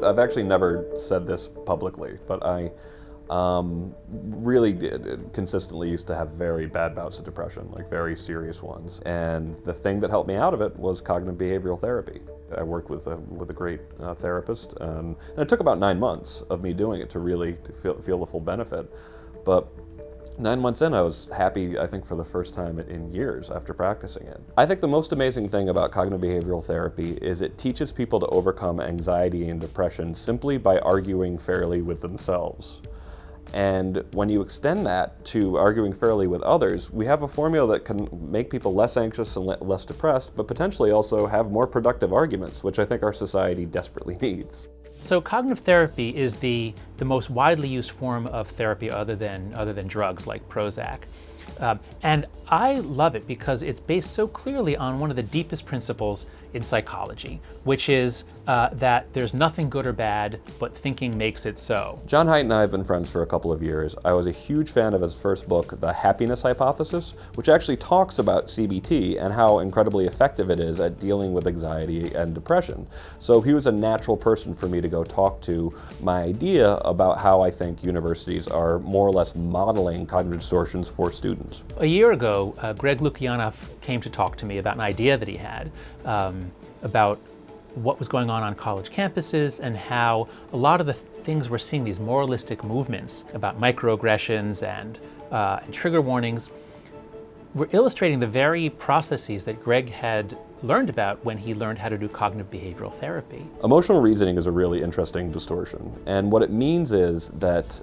I've actually never said this publicly, but I really consistently used to have very bad bouts of depression, like very serious ones. And the thing that helped me out of it was cognitive behavioral therapy. I worked with a great therapist, and it took about 9 months of me doing it to really feel the full benefit. But 9 months in, I was happy, I think, for the first time in years after practicing it. I think the most amazing thing about cognitive behavioral therapy is it teaches people to overcome anxiety and depression simply by arguing fairly with themselves. And when you extend that to arguing fairly with others, we have a formula that can make people less anxious and less depressed, but potentially also have more productive arguments, which I think our society desperately needs. So cognitive therapy is the most widely used form of therapy other than drugs like Prozac. And I love it because it's based so clearly on one of the deepest principles in psychology, which is that there's nothing good or bad, but thinking makes it so. John Haidt and I have been friends for a couple of years. I was a huge fan of his first book, The Happiness Hypothesis, which actually talks about CBT and how incredibly effective it is at dealing with anxiety and depression. So he was a natural person for me to go talk to my idea about how I think universities are more or less modeling cognitive distortions for students. A year ago, Greg Lukianoff came to talk to me about an idea that he had about what was going on college campuses and how a lot of the things we're seeing, these moralistic movements about microaggressions and trigger warnings, were illustrating the very processes that Greg had learned about when he learned how to do cognitive behavioral therapy. Emotional reasoning is a really interesting distortion, and what it means is that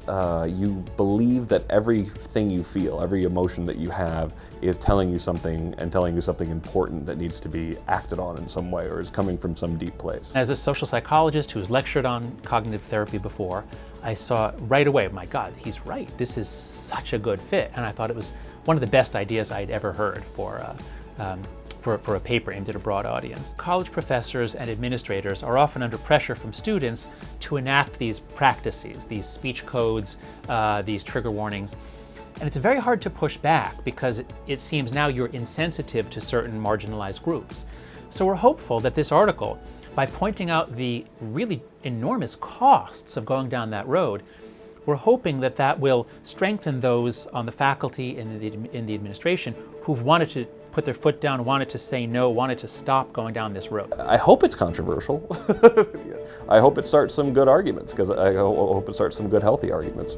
you believe that everything you feel, every emotion that you have, is telling you something and telling you something important that needs to be acted on in some way or is coming from some deep place. As a social psychologist who's lectured on cognitive therapy before, I saw right away, my God, he's right. This is such a good fit, and I thought it was one of the best ideas I'd ever heard for a paper aimed at a broad audience. College professors and administrators are often under pressure from students to enact these practices, these speech codes, these trigger warnings. And it's very hard to push back because it seems now you're insensitive to certain marginalized groups. So we're hopeful that this article, by pointing out the really enormous costs of going down that road, we're hoping that that will strengthen those on the faculty and in the administration who've wanted to put their foot down, wanted to say no, wanted to stop going down this road. I hope it's controversial. I hope it starts some good arguments, because I hope it starts some good, healthy arguments.